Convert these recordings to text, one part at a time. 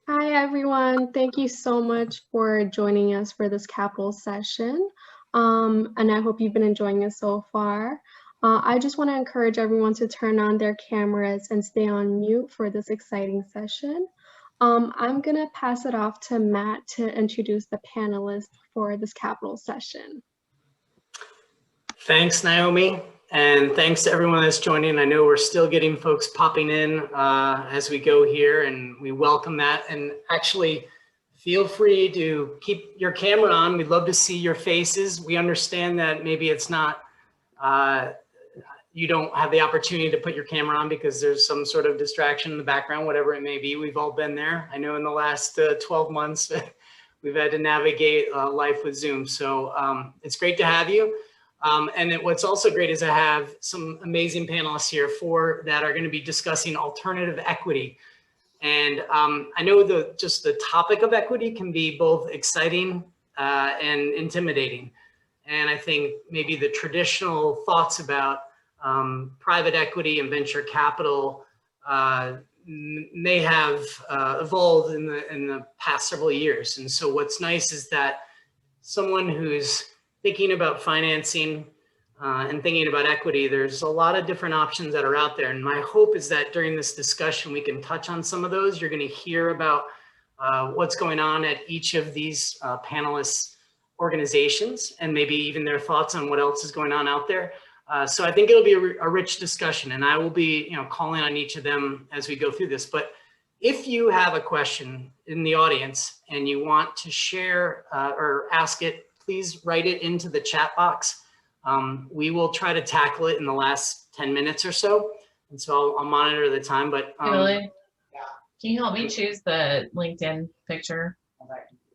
Hi, everyone. Thank you so much for joining us for this capital session. And I hope you've been enjoying it so far. I just want to encourage everyone to turn on their cameras and stay on mute for this exciting session. I'm going to pass it off to Matt to introduce the panelists for this capital session. Thanks, Naomi, and thanks to everyone that's joining. I know we're still getting folks popping in as we go here, and we welcome that. And actually, feel free to keep your camera on. We'd love to see your faces. We understand that maybe it's not, you don't have the opportunity to put your camera on because there's some sort of distraction in the background, whatever it may be. We've all been there. I know in the last 12 months, we've had to navigate life with Zoom. So it's great to have you. What's also great is I have some amazing panelists here that are going to be discussing alternative equity. And I know just the topic of equity can be both exciting and intimidating. And I think maybe the traditional thoughts about private equity and venture capital may have evolved in the past several years. And so what's nice is that someone who's thinking about financing and thinking about equity, there's a lot of different options that are out there. And my hope is that during this discussion, we can touch on some of those. You're going to hear about what's going on at each of these panelists' organizations and maybe even their thoughts on what else is going on out there. So I think it'll be a rich discussion, and I will be calling on each of them as we go through this. But if you have a question in the audience and you want to share or ask it, please write it into the chat box. We will try to tackle it in the last 10 minutes or so. And so I'll monitor the time, but Really? Can you help me choose the LinkedIn picture?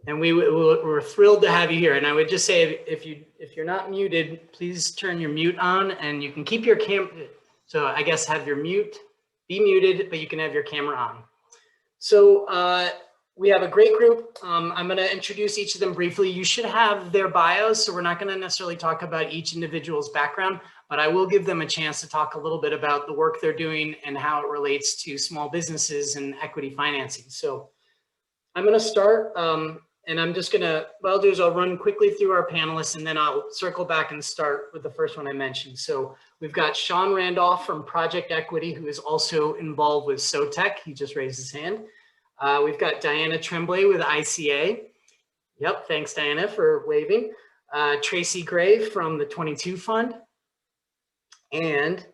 And we're thrilled to have you here. And I would just say, if you're not muted, please turn your mute on, and you can keep your so I guess have your be muted, but you can have your camera on. So we have a great group. I'm going to introduce each of them briefly. You should have their bios, so we're not going to necessarily talk about each individual's background, but I will give them a chance to talk a little bit about the work they're doing and how it relates to small businesses and equity financing. So I'm going to start, and I'm just going to, what I'll do is I'll run quickly through our panelists, and then I'll circle back and start with the first one I mentioned. So we've got Shaun Randolph from Project Equity, who is also involved with SoTech. He just raised his hand. We've got Dianna Tremblay with ICA. Yep, thanks Dianna for waving. Tracy Gray from the 22 Fund. And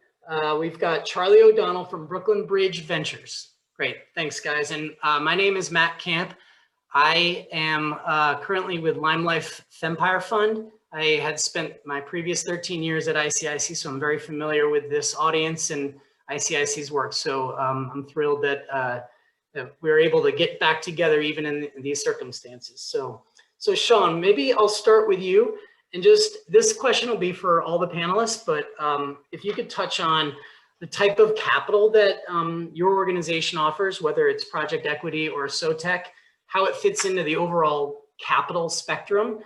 we've got Charlie O'Donnell from Brooklyn Bridge Ventures. Great, thanks guys. And my name is Matt Camp. I am currently with Limelife Fempire Fund. I had spent my previous 13 years at ICIC, so I'm very familiar with this audience and ICIC's work. So I'm thrilled that we're able to get back together even in these circumstances. So Shaun, maybe I'll start with you, and just this question will be for all the panelists, but if you could touch on the type of capital that your organization offers, whether it's Project Equity or SoTech, how it fits into the overall capital spectrum,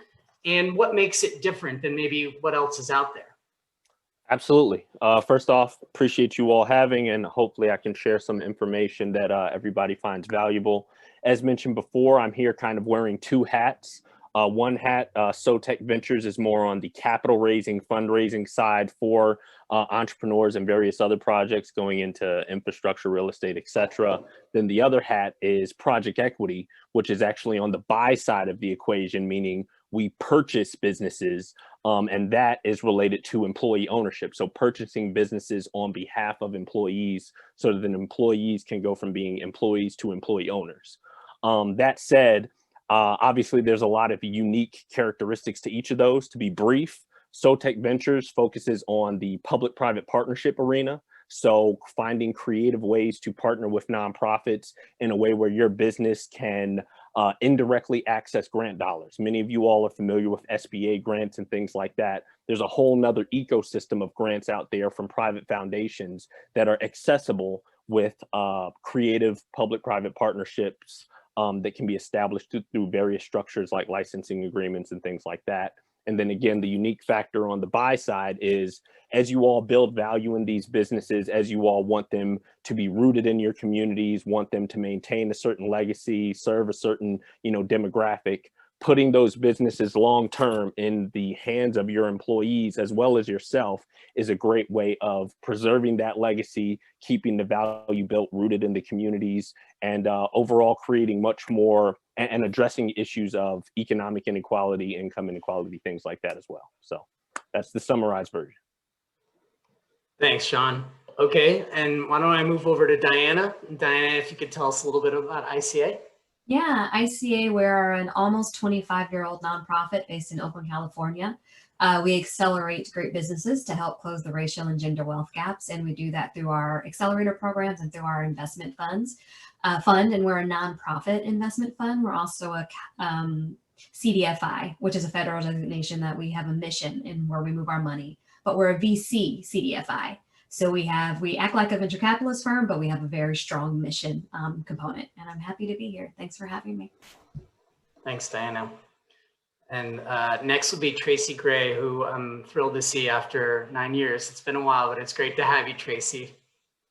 and what makes it different than maybe what else is out there. Absolutely. First off, appreciate you all having, and hopefully I can share some information that everybody finds valuable. As mentioned before, I'm here kind of wearing two hats. One hat, SoTech Ventures, is more on the capital raising, fundraising side for entrepreneurs and various other projects going into infrastructure, real estate, etc. Then the other hat is Project Equity, which is actually on the buy side of the equation, meaning we purchase businesses, and that is related to employee ownership. So purchasing businesses on behalf of employees so that employees can go from being employees to employee owners. That said, obviously there's a lot of unique characteristics to each of those. To be brief, SoTech Ventures focuses on the public-private partnership arena. So finding creative ways to partner with nonprofits in a way where your business can indirectly access grant dollars. Many of you all are familiar with SBA grants and things like that. There's a whole nother ecosystem of grants out there from private foundations that are accessible with creative public-private partnerships that can be established through various structures like licensing agreements and things like that. And then again, the unique factor on the buy side is, as you all build value in these businesses, as you all want them to be rooted in your communities, want them to maintain a certain legacy, serve a certain, demographic, putting those businesses long-term in the hands of your employees as well as yourself is a great way of preserving that legacy, keeping the value built rooted in the communities, and overall creating much more and addressing issues of economic inequality, income inequality, things like that as well. So that's the summarized version. Thanks, Shaun. Okay, and why don't I move over to Dianna? Dianna, if you could tell us a little bit about ICA. Yeah, ICA, we're an almost 25-year-old nonprofit based in Oakland, California. We accelerate great businesses to help close the racial and gender wealth gaps, and we do that through our accelerator programs and through our investment fund. And we're a nonprofit investment fund. We're also a CDFI, which is a federal designation that we have a mission in where we move our money, but we're a VC CDFI. So we act like a venture capitalist firm, but we have a very strong mission component, and I'm happy to be here. Thanks for having me. Thanks, Dianna. And next will be Tracy Gray, who I'm thrilled to see after 9 years. It's been a while, but it's great to have you, Tracy.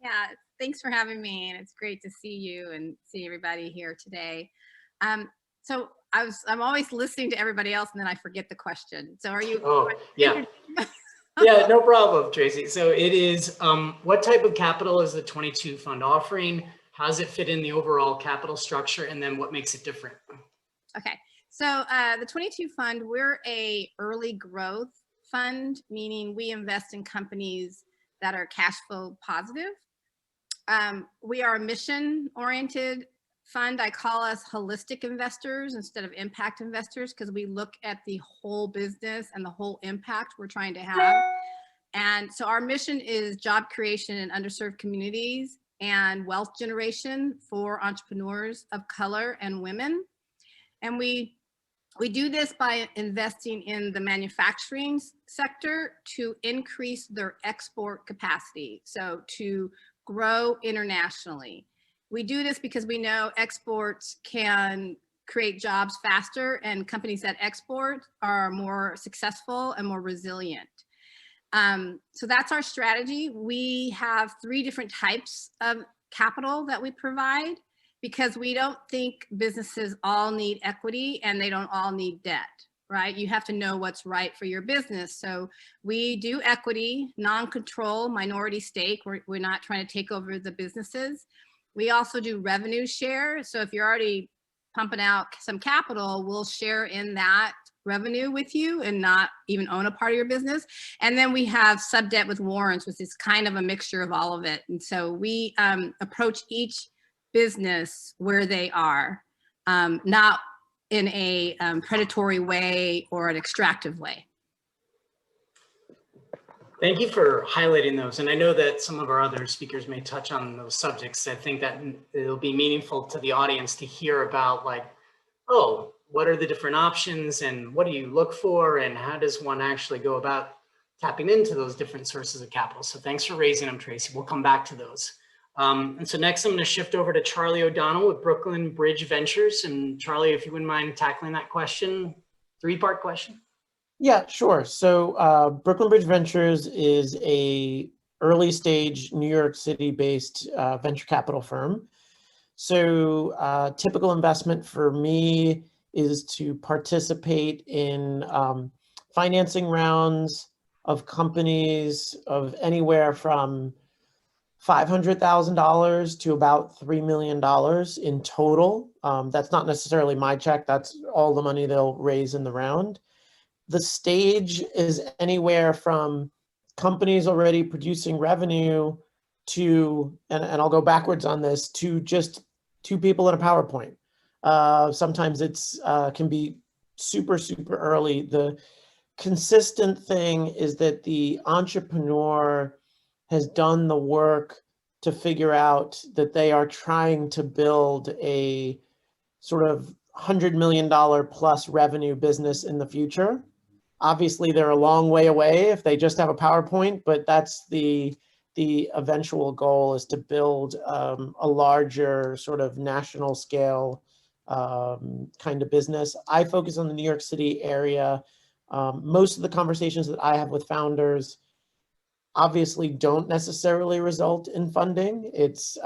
Yeah, thanks for having me, and it's great to see you and see everybody here today. So I'm always listening to everybody else, and then I forget the question. So are you? Oh, yeah. Yeah, no problem, Tracy. So it is, what type of capital is the 22 fund offering? How does it fit in the overall capital structure? And then what makes it different? Okay, so the 22 fund, we're a early growth fund, meaning we invest in companies that are cash flow positive. We are a mission-oriented fund. I call us holistic investors instead of impact investors, because we look at the whole business and the whole impact we're trying to have. And so our mission is job creation in underserved communities and wealth generation for entrepreneurs of color and women. And we do this by investing in the manufacturing sector to increase their export capacity, so to grow internationally. We do this because we know exports can create jobs faster, and companies that export are more successful and more resilient. So that's our strategy. We have 3 different types of capital that we provide, because we don't think businesses all need equity and they don't all need debt, right? You have to know what's right for your business. So we do equity, non-control, minority stake. We're not trying to take over the businesses. We also do revenue share. So if you're already pumping out some capital, we'll share in that revenue with you and not even own a part of your business. And then we have sub debt with warrants, which is kind of a mixture of all of it. And so we approach each business where they are, not in a predatory way or an extractive way. Thank you for highlighting those. And I know that some of our other speakers may touch on those subjects. I think that it'll be meaningful to the audience to hear about, like, oh, what are the different options and what do you look for and how does one actually go about tapping into those different sources of capital? So thanks for raising them, Tracy. We'll come back to those. And so next I'm going to shift over to Charlie O'Donnell with Brooklyn Bridge Ventures. And Charlie, if you wouldn't mind tackling that question, 3-part question. Yeah, sure. So Brooklyn Bridge Ventures is a early stage New York City based venture capital firm. So typical investment for me is to participate in financing rounds of companies of anywhere from $500,000 to about $3 million in total. That's not necessarily my check. That's all the money they'll raise in the round. The stage is anywhere from companies already producing revenue to, and I'll go backwards on this, to just 2 people in a PowerPoint. Sometimes it's can be super early. The consistent thing is that the entrepreneur has done the work to figure out that they are trying to build a sort of $100 million plus revenue business in the future. Obviously, they're a long way away if they just have a PowerPoint, but that's the eventual goal, is to build a larger sort of national scale kind of business. I focus on the New York City area. Most of the conversations that I have with founders obviously don't necessarily result in funding. It's,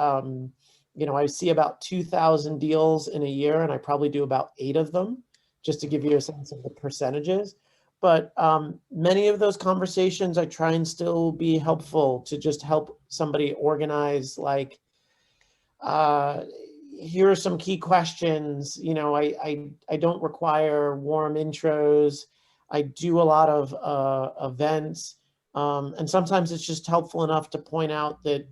you know, I see about 2,000 deals in a year, and I probably do about 8 of them, just to give you a sense of the percentages. But many of those conversations, I try and still be helpful to just help somebody organize, like, here are some key questions. You know, I don't require warm intros. I do a lot of events. And sometimes it's just helpful enough to point out that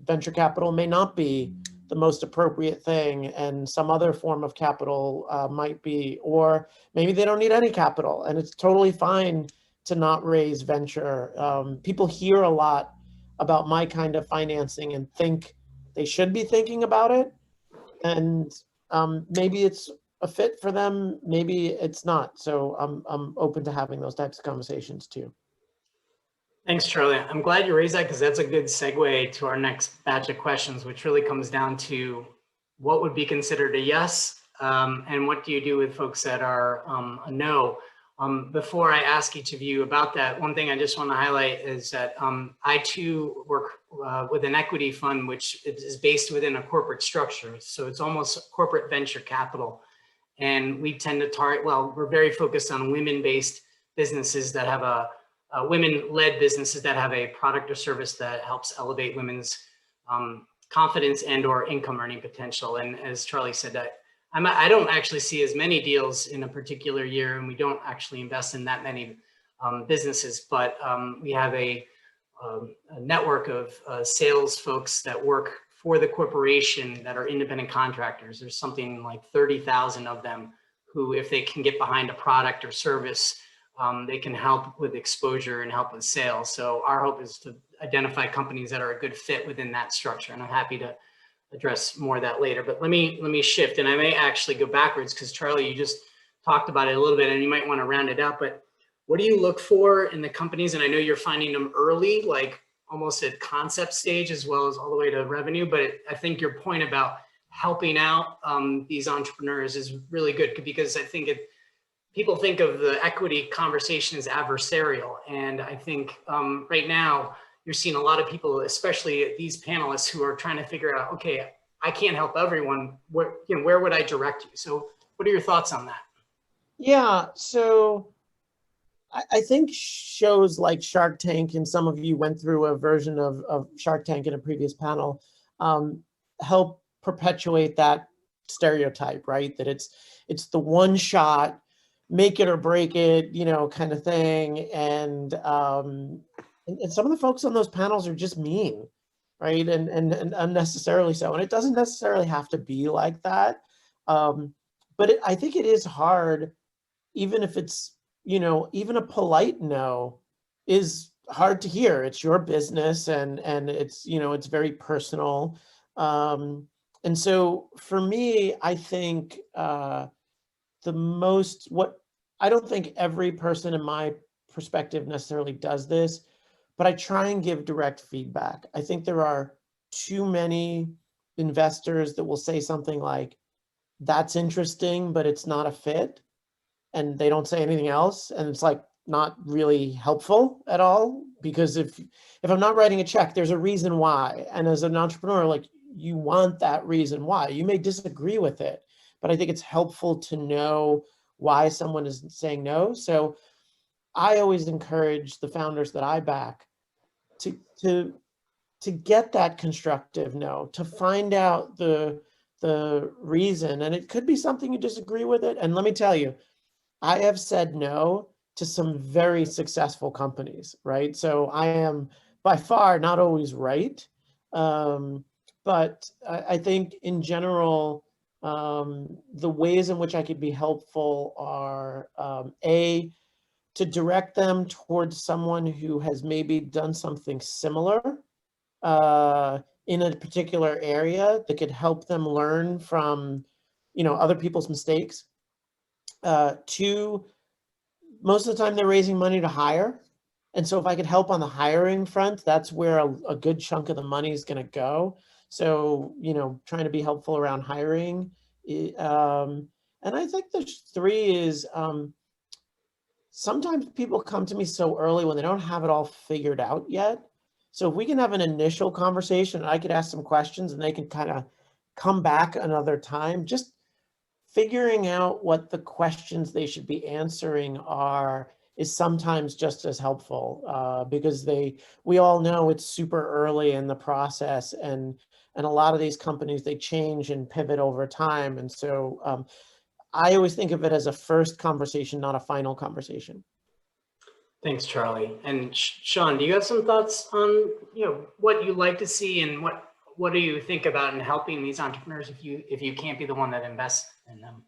venture capital may not be the most appropriate thing, and some other form of capital might be, or maybe they don't need any capital, and it's totally fine to not raise venture. People hear a lot about my kind of financing and think they should be thinking about it, and maybe it's a fit for them, maybe it's not. So I'm open to having those types of conversations too. Thanks, Charlie. I'm glad you raised that, because that's a good segue to our next batch of questions, which really comes down to what would be considered a yes, and what do you do with folks that are a no. Before I ask each of you about that, one thing I just want to highlight is that I too work with an equity fund, which is based within a corporate structure. So it's almost corporate venture capital. And we tend to target, well, we're very focused on women-based businesses that have women-led businesses that have a product or service that helps elevate women's confidence and or income earning potential. And as Charlie said, I don't actually see as many deals in a particular year, and we don't actually invest in that many businesses, but we have a network of sales folks that work for the corporation that are independent contractors. There's something like 30,000 of them who, if they can get behind a product or service, they can help with exposure and help with sales. So our hope is to identify companies that are a good fit within that structure. And I'm happy to address more of that later, but let me shift, and I may actually go backwards, because Charlie, you just talked about it a little bit and you might want to round it out, but what do you look for in the companies? And I know you're finding them early, like almost at concept stage, as well as all the way to revenue. But I think your point about helping out these entrepreneurs is really good, because I think people think of the equity conversation as adversarial. And I think right now you're seeing a lot of people, especially these panelists, who are trying to figure out, okay, I can't help everyone. Where would I direct you? So what are your thoughts on that? Yeah, so I think shows like Shark Tank, and some of you went through a version of Shark Tank in a previous panel, help perpetuate that stereotype, right? That it's the one shot, make it or break it, you know, kind of thing. And some of the folks on those panels are just mean, right? And unnecessarily so. And it doesn't necessarily have to be like that. But I think it is hard, even if it's, you know, even a polite no is hard to hear. It's your business, and it's, you know, it's very personal. And so for me, I think I don't think every person in my perspective necessarily does this, but I try and give direct feedback. I think there are too many investors that will say something like, that's interesting, but it's not a fit, and they don't say anything else. And it's like not really helpful at all, because if I'm not writing a check, there's a reason why. And as an entrepreneur, like, you want that reason why. You may disagree with it, but I think it's helpful to know why someone is saying no. So I always encourage the founders that I back to get that constructive no, to find out the reason. And it could be something you disagree with it. And let me tell you, I have said no to some very successful companies, right? So I am by far not always right. But I think in general, the ways in which I could be helpful are to direct them towards someone who has maybe done something similar in a particular area that could help them learn from, you know, other people's mistakes. 2, most of the time they're raising money to hire. And so if I could help on the hiring front, that's where a good chunk of the money is going to go. So, you know, trying to be helpful around hiring. And I think the 3 is sometimes people come to me so early when they don't have it all figured out yet. So if we can have an initial conversation, I could ask some questions and they can kind of come back another time, just figuring out what the questions they should be answering are is sometimes just as helpful, because we all know it's super early in the process, and a lot of these companies, they change and pivot over time. And so I always think of it as a first conversation, not a final conversation. Thanks, Charlie. And Shaun, do you have some thoughts on, what you like to see, and what do you think about in helping these entrepreneurs if you can't be the one that invests in them?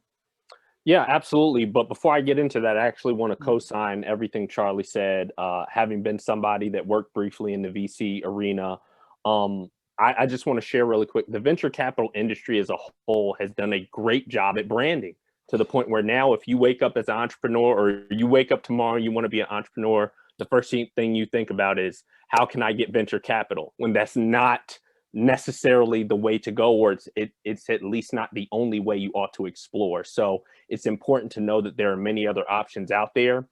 Yeah, absolutely. But before I get into that, I actually want to co-sign everything Charlie said. Having been somebody that worked briefly in the VC arena, I just want to share really quick. The venture capital industry as a whole has done a great job at branding, to the point where now if you wake up as an entrepreneur, or you wake up tomorrow, you want to be an entrepreneur, the first thing you think about is, how can I get venture capital? When that's not necessarily the way to go, or it's at least not the only way you ought to explore. So it's important to know that there are many other options out there.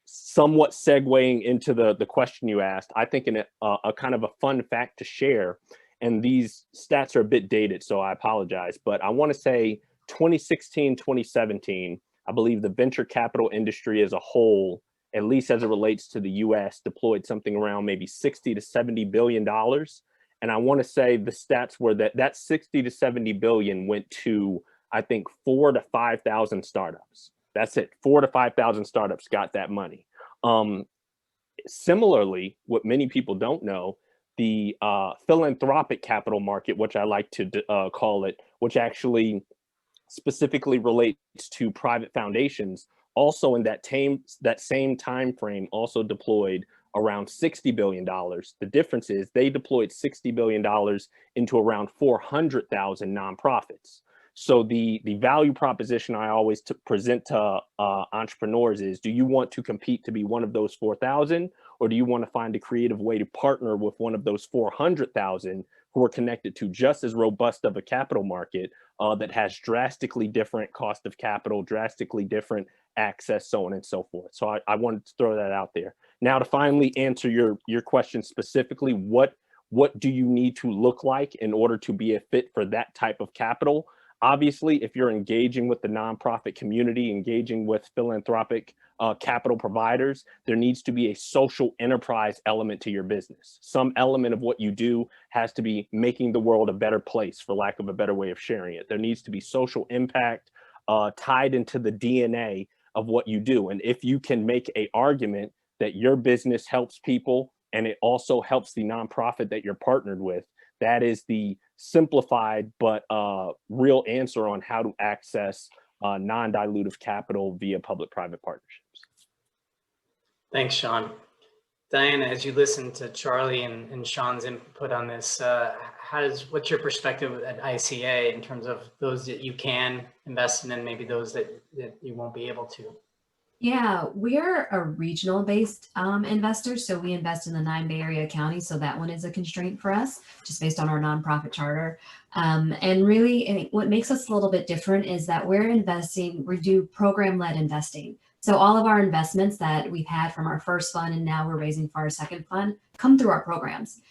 Somewhat segueing into the question you asked, I think a kind of a fun fact to share, and these stats are a bit dated, so I apologize, but I want to say 2016, 2017, I believe the venture capital industry as a whole, at least as it relates to the US, deployed something around maybe 60 to 70 billion dollars. And I want to say the stats were that 60 to 70 billion went to, I think, 4,000 to 5,000 startups. That's it. 4,000 to 5,000 startups got that money. Similarly, what many people don't know, the philanthropic capital market, which I like to call it, which actually specifically relates to private foundations, also in that same time frame, also deployed around $60 billion. The difference is they deployed $60 billion into around 400,000 nonprofits. So the value proposition I always present to entrepreneurs is, do you want to compete to be one of those 4,000, or do you want to find a creative way to partner with one of those 400,000 who are connected to just as robust of a capital market that has drastically different cost of capital, drastically different access, so on and so forth. So I wanted to throw that out there. Now, to finally answer your question specifically, what do you need to look like in order to be a fit for that type of capital? Obviously, if you're engaging with the nonprofit community, engaging with philanthropic capital providers, there needs to be a social enterprise element to your business. Some element of what you do has to be making the world a better place, for lack of a better way of sharing it. There needs to be social impact tied into the DNA of what you do. And if you can make an argument that your business helps people and it also helps the nonprofit that you're partnered with, that is the simplified but real answer on how to access non-dilutive capital via public-private partnerships. Thanks, Shaun. Dianna, as you listen to Charlie and Shaun's input on this, what's your perspective at ICA in terms of those that you can invest in and maybe those that you won't be able to? Yeah, we're a regional based investor. So we invest in the 9 Bay Area counties. So that one is a constraint for us, just based on our nonprofit charter. And really, what makes us a little bit different is that we do program-led investing. So all of our investments that we've had from our first fund, and now we're raising for our second fund, come through our programs.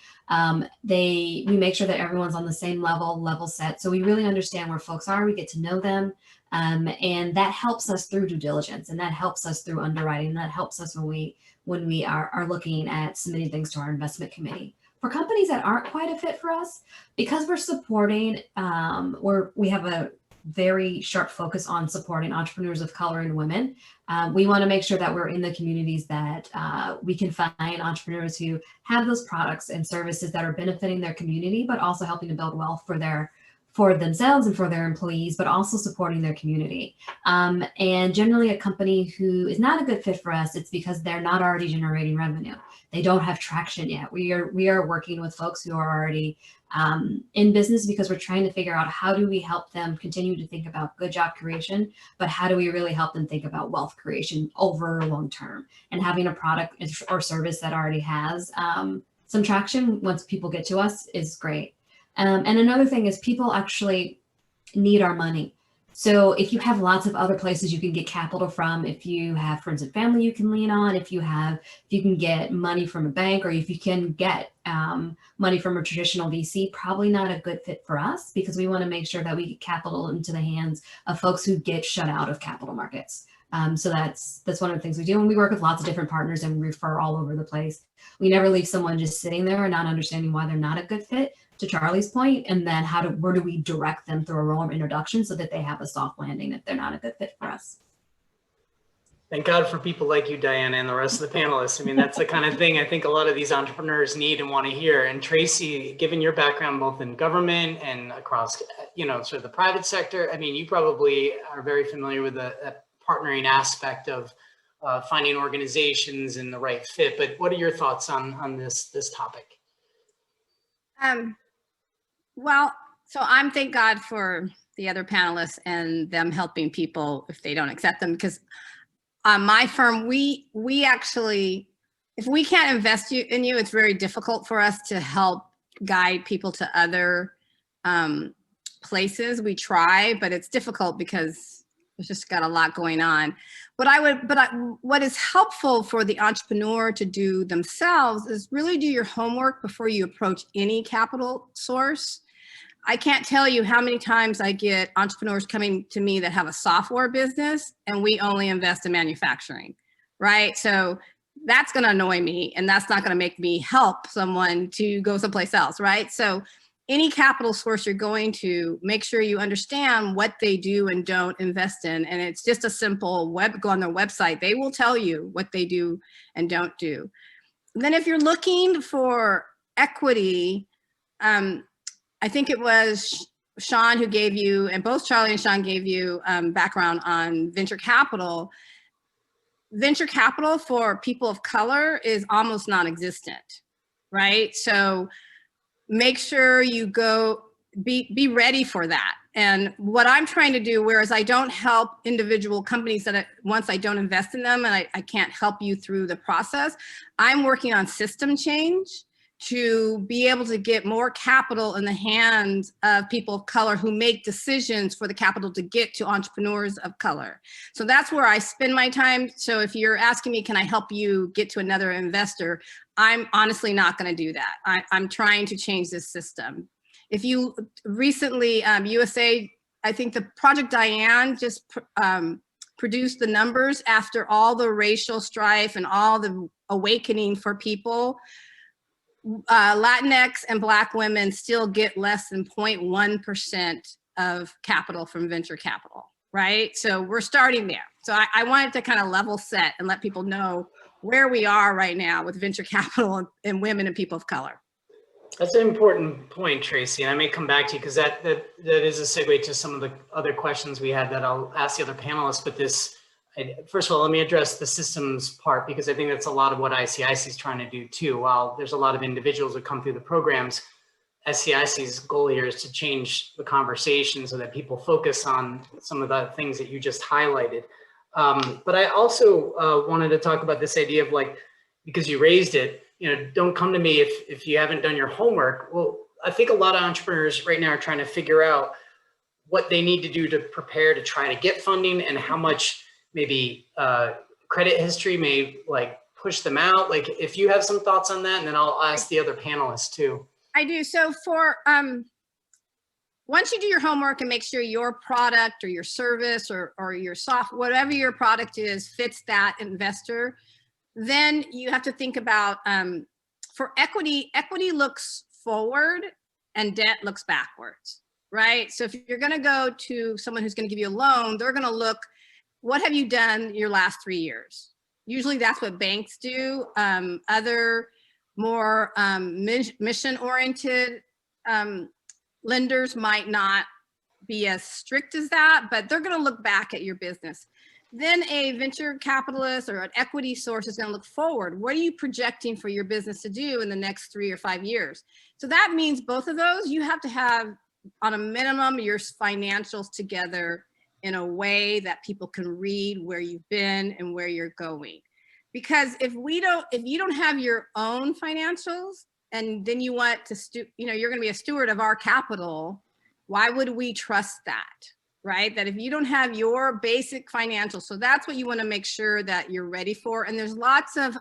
We make sure that everyone's on the same level set. So we really understand where folks are. We get to know them. And that helps us through due diligence, and that helps us through underwriting. That helps us when we are looking at submitting things to our investment committee. For companies that aren't quite a fit for us, because we're supporting, we have a very sharp focus on supporting entrepreneurs of color and women. We want to make sure that we're in the communities that we can find entrepreneurs who have those products and services that are benefiting their community, but also helping to build wealth for themselves and for their employees, but also supporting their community. And generally a company who is not a good fit for us, it's because they're not already generating revenue. They don't have traction yet. We are working with folks who are already in business, because we're trying to figure out, how do we help them continue to think about good job creation, but how do we really help them think about wealth creation over long term, and having a product or service that already has some traction once people get to us is great. And another thing is, people actually need our money. So if you have lots of other places you can get capital from, if you have friends and family you can lean on, if you can get money from a bank, or if you can get money from a traditional VC, probably not a good fit for us, because we want to make sure that we get capital into the hands of folks who get shut out of capital markets. So that's one of the things we do. And we work with lots of different partners and refer all over the place. We never leave someone just sitting there and not understanding why they're not a good fit, to Charlie's point, and then where do we direct them through a role of introduction so that they have a soft landing if they're not a good fit for us. Thank God for people like you, Dianna, and the rest of the panelists. I mean, that's the kind of thing I think a lot of these entrepreneurs need and want to hear. And Tracy, given your background both in government and across, sort of the private sector, I mean, you probably are very familiar with the partnering aspect of finding organizations and the right fit. But what are your thoughts on this topic? Well, so I'm thank God for the other panelists and them helping people if they don't accept them, because my firm, we actually, if we can't invest in you, it's very difficult for us to help guide people to other places. We try, but it's difficult because there's just got a lot going on. What is helpful for the entrepreneur to do themselves is really do your homework before you approach any capital source. I can't tell you how many times I get entrepreneurs coming to me that have a software business and we only invest in manufacturing, right? So that's going to annoy me, and that's not going to make me help someone to go someplace else, right? So any capital source you're going to, make sure you understand what they do and don't invest in. And it's just a simple go on their website. They will tell you what they do and don't do. And then if you're looking for equity, I think it was Shaun who gave you, and both Charlie and Shaun gave you background on venture capital. Venture capital for people of color is almost non-existent, right? So make sure you be ready for that. And what I'm trying to do, whereas I don't help individual companies that once I don't invest in them and I can't help you through the process, I'm working on system change to be able to get more capital in the hands of people of color who make decisions for the capital to get to entrepreneurs of color. So that's where I spend my time. So if you're asking me, can I help you get to another investor? I'm honestly not going to do that. I'm trying to change this system. If you recently, USA, I think the Project Dianna just produced the numbers after all the racial strife and all the awakening for people. Latinx and Black women still get less than 0.1% of capital from venture capital, right? So we're starting there. So I wanted to kind of level set and let people know where we are right now with venture capital and women and people of color. That's an important point, Tracy, and I may come back to you because that is a segue to some of the other questions we had that I'll ask the other panelists. But first of all, let me address the systems part, because I think that's a lot of what ICIC is trying to do too. While there's a lot of individuals that come through the programs, ICIC's goal here is to change the conversation so that people focus on some of the things that you just highlighted. But I also wanted to talk about this idea of, like, because you raised it, don't come to me if you haven't done your homework. Well, I think a lot of entrepreneurs right now are trying to figure out what they need to do to prepare to try to get funding, and how much maybe credit history may push them out. Like, if you have some thoughts on that, and then I'll ask the other panelists too. I do. So for once you do your homework and make sure your product or your service or your software, whatever your product is, fits that investor, then you have to think about, for equity looks forward and debt looks backwards, right? So if you're going to go to someone who's going to give you a loan, they're going to look, what have you done your last 3 years? Usually that's what banks do. Other more mission-oriented lenders might not be as strict as that, but they're going to look back at your business. Then a venture capitalist or an equity source is going to look forward. What are you projecting for your business to do in the next 3 or 5 years? So that means both of those, you have to have, on a minimum, your financials together in a way that people can read where you've been and where you're going. Because if you don't have your own financials, and then you want to, you're going to be a steward of our capital, why would we trust that? right? That if you don't have your basic financials, so that's what you want to make sure that you're ready for. And there's lots of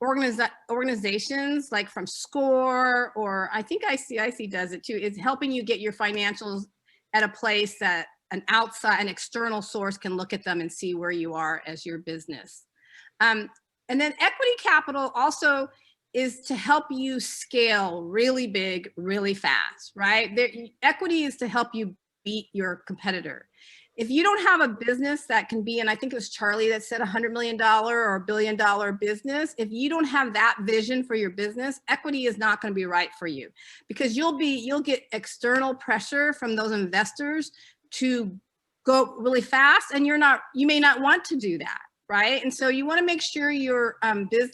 organizations like from SCORE, or I think ICIC does it too, is helping you get your financials at a place that an external source can look at them and see where you are as your business. And then equity capital also is to help you scale really big, really fast, right? Equity is to help you beat your competitor. If you don't have a business that can be, and I think it was Charlie that said $100 million or $1 billion business, if you don't have that vision for your business, equity is not going to be right for you, because you'll get external pressure from those investors to go really fast, and you may not want to do that. Right. And so you want to make sure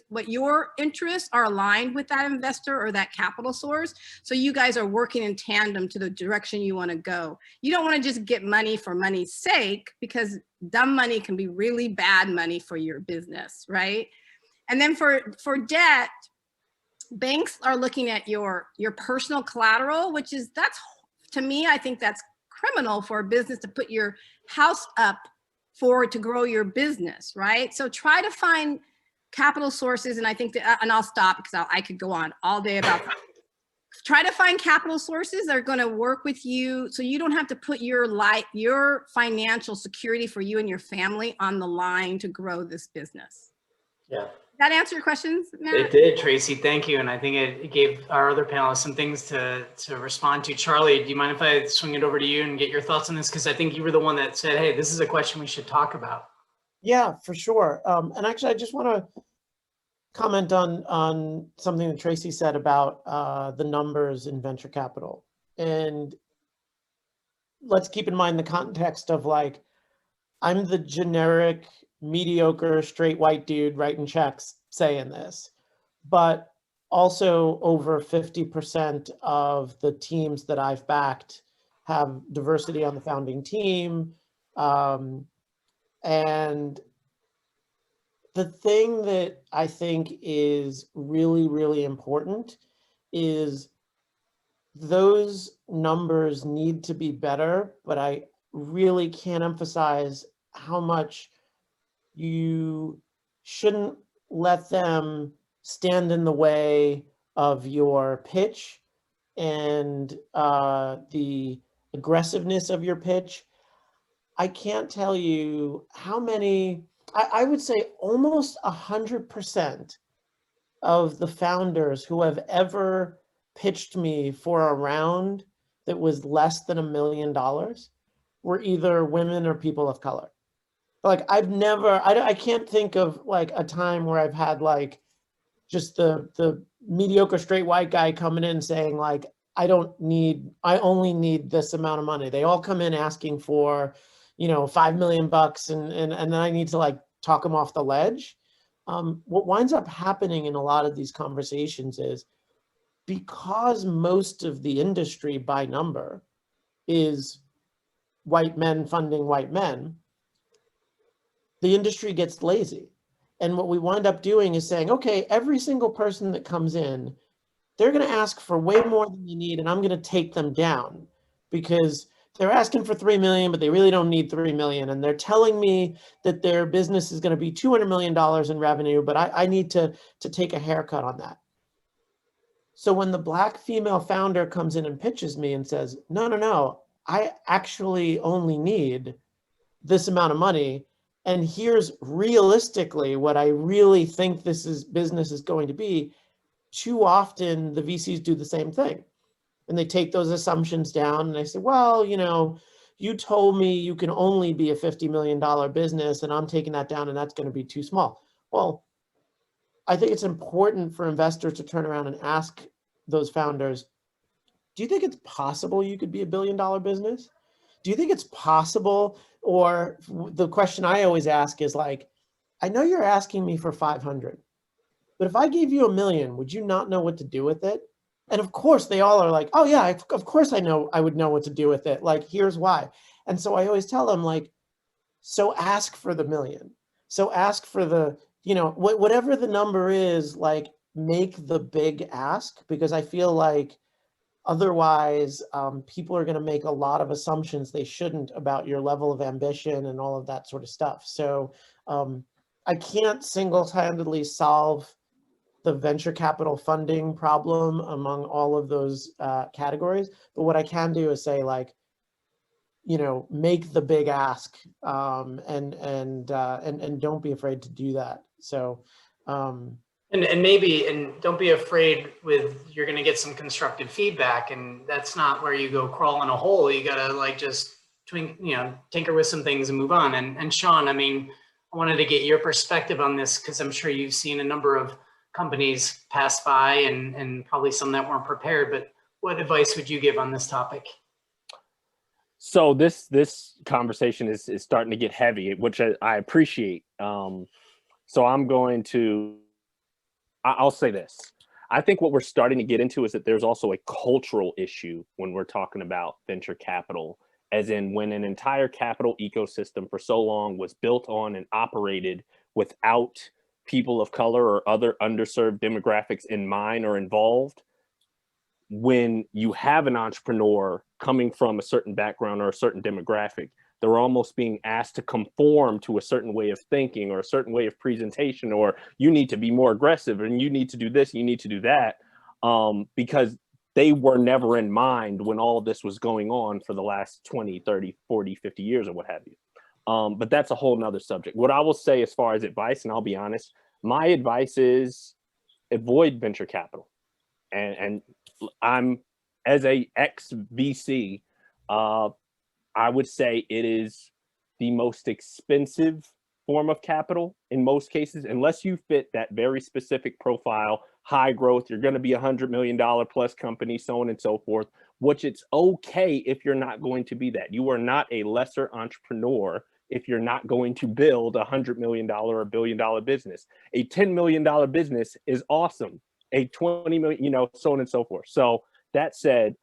what your interests are aligned with that investor or that capital source. So you guys are working in tandem to the direction you want to go. You don't want to just get money for money's sake, because dumb money can be really bad money for your business. Right. And then for debt, banks are looking at your personal collateral, to me, I think that's criminal for a business to put your house up to grow your business, right? So try to find capital sources, and I think and I'll stop because I could go on all day about that. Try to find capital sources that are going to work with you, so you don't have to put your financial security for you and your family on the line to grow this business. Yeah. That answer your questions, Matt? It did, Tracy. Thank you. And I think it gave our other panelists some things to respond to. Charlie, do you mind if I swing it over to you and get your thoughts on this? Because I think you were the one that said, hey, this is a question we should talk about. Yeah, for sure. And actually, I just want to comment on something that Tracy said about the numbers in venture capital. And let's keep in mind the context of, like, I'm the generic, mediocre, straight white dude writing checks saying this, but also over 50% of the teams that I've backed have diversity on the founding team. And the thing that I think is really, really important is those numbers need to be better, but I really can't emphasize how much you shouldn't let them stand in the way of your pitch and the aggressiveness of your pitch. I can't tell you how many, I would say almost 100% of the founders who have ever pitched me for a round that was less than $1 million were either women or people of color. Like, I can't think of like a time where I've had like just the mediocre straight white guy coming in saying like, I only need this amount of money. They all come in asking for, $5 million and then I need to like talk them off the ledge. What winds up happening in a lot of these conversations is, because most of the industry by number is white men funding white men, the industry gets lazy. And what we wind up doing is saying, okay, every single person that comes in, they're going to ask for way more than you need, and I'm going to take them down because they're asking for 3 million, but they really don't need 3 million. And they're telling me that their business is going to be $200 million in revenue, but I need to take a haircut on that. So when the Black female founder comes in and pitches me and says, no, I actually only need this amount of money, and here's realistically what I really think business is going to be, too often the VCs do the same thing. And they take those assumptions down and they say, well, you told me you can only be a $50 million business, and I'm taking that down, and that's going to be too small. Well, I think it's important for investors to turn around and ask those founders, do you think it's possible you could be $1 billion business? Do you think it's possible? Or the question I always ask is like, I know you're asking me for 500, but if I gave you $1 million, would you not know what to do with it? And of course they all are like, oh yeah, of course I would know what to do with it. Like, here's why. And so I always tell them, like, so ask for the $1 million. So ask for the, whatever the number is, like, make the big ask, because I feel like Otherwise, people are going to make a lot of assumptions they shouldn't about your level of ambition and all of that sort of stuff. So I can't single-handedly solve the venture capital funding problem among all of those categories. But what I can do is say, like, you know, make the big ask, and don't be afraid to do that. So, And maybe, and don't be afraid with, you're going to get some constructive feedback, and that's not where you go crawl in a hole. You got to like just tinker with some things and move on. And Shaun, I mean, I wanted to get your perspective on this because I'm sure you've seen a number of companies pass by and probably some that weren't prepared, but what advice would you give on this topic? So this conversation is starting to get heavy, which I appreciate. So I'm going to, I'll say this. I think what we're starting to get into is that there's also a cultural issue when we're talking about venture capital, as in when an entire capital ecosystem for so long was built on and operated without people of color or other underserved demographics in mind or involved. When you have an entrepreneur coming from a certain background or a certain demographic, they're almost being asked to conform to a certain way of thinking or a certain way of presentation, or you need to be more aggressive and you need to do this, you need to do that, because they were never in mind when all of this was going on for the last 20, 30, 40, 50 years or what have you. But that's a whole nother subject. What I will say as far as advice, and I'll be honest, my advice is avoid venture capital. And I'm, as a ex-VC, I would say it is the most expensive form of capital in most cases, unless you fit that very specific profile, high growth, you're going to be $100 million plus company, so on and so forth, which it's okay if you're not going to be that. You are not a lesser entrepreneur if you're not going to build a $100 million or $1 billion business. A $10 million business is awesome. A 20 million, so on and so forth. So that said,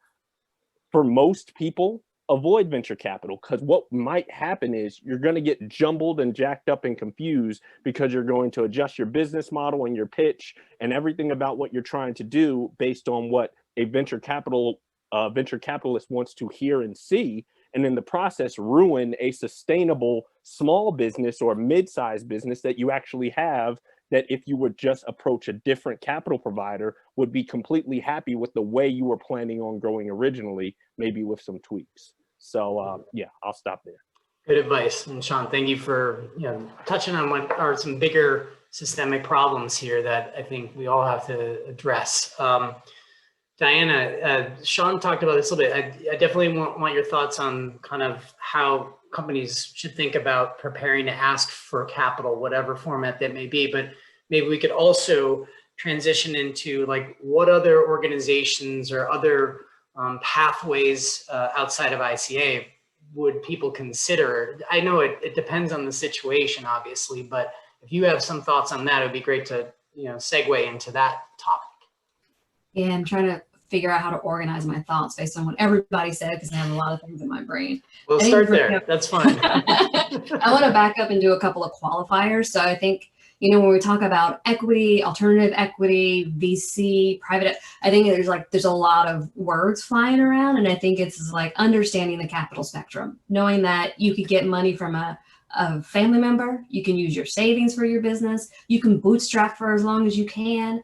for most people, avoid venture capital, because what might happen is you're going to get jumbled and jacked up and confused because you're going to adjust your business model and your pitch and everything about what you're trying to do based on what a venture capitalist wants to hear and see, and in the process ruin a sustainable small business or mid-sized business that you actually have, that if you would just approach a different capital provider would be completely happy with the way you were planning on growing originally, maybe with some tweaks. So yeah, I'll stop there. Good advice. And Shaun, thank you for touching on what are some bigger systemic problems here that I think we all have to address. Dianna, Shaun talked about this a little bit. I definitely want your thoughts on kind of how companies should think about preparing to ask for capital, whatever format that may be. But maybe we could also transition into like what other organizations or other pathways outside of ICA would people consider? I know it depends on the situation, obviously, but if you have some thoughts on that, it would be great to segue into that topic. Yeah, I'm trying to figure out how to organize my thoughts based on what everybody said, because I have a lot of things in my brain. We'll start there. That's fine. I want to back up and do a couple of qualifiers. So I think, when we talk about equity, alternative equity, VC, private, I think there's a lot of words flying around. And I think it's like understanding the capital spectrum, knowing that you could get money from a family member, you can use your savings for your business, you can bootstrap for as long as you can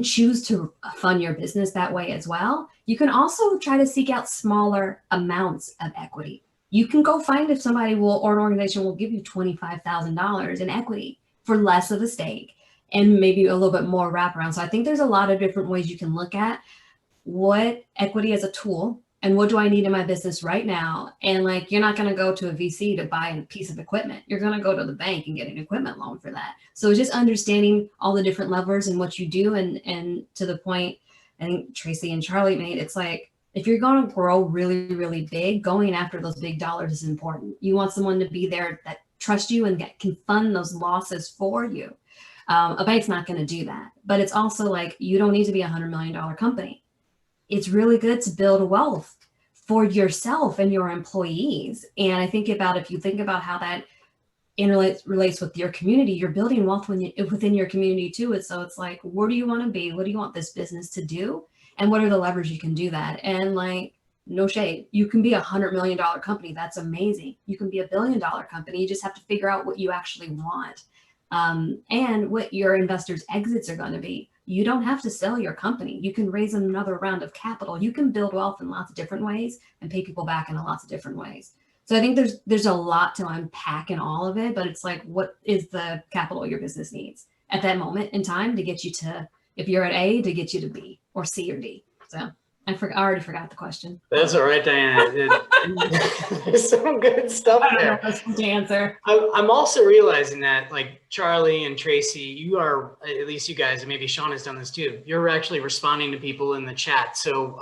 choose to fund your business that way as well. You can also try to seek out smaller amounts of equity. You can go find if somebody or an organization will give you $25,000 in equity for less of a stake and maybe a little bit more wraparound. So I think there's a lot of different ways you can look at what equity as a tool and what do I need in my business right now. And like, you're not going to go to a VC to buy a piece of equipment. You're going to go to the bank and get an equipment loan for that. So just understanding all the different levers and what you do. And to the point I think Tracy and Charlie made, it's like, if you're going to grow really, really big, going after those big dollars is important. You want someone to be there that trusts you and can fund those losses for you. A bank's not going to do that. But it's also like, you don't need to be $100 million company. It's really good to build wealth for yourself and your employees. And I think if you think about how that relates with your community, you're building wealth within your community too. And so it's like, where do you want to be? What do you want this business to do? and what are the levers you can do that. And like, no shade, you can be $100 million company. That's amazing. You can be $1 billion company. You just have to figure out what you actually want, and what your investors' exits are going to be. You don't have to sell your company. You can raise another round of capital. You can build wealth in lots of different ways and pay people back in lots of different ways. So I think there's a lot to unpack in all of it, but it's like, what is the capital your business needs at that moment in time to get you to, if you're at A, to get you to B or C or D. So I already forgot the question. That's all right, Diana. There's some good stuff I don't there. know what to answer. I'm also realizing that, like, Charlie and Tracy, you are, at least you guys, and maybe Shaun has done this too, you're actually responding to people in the chat. So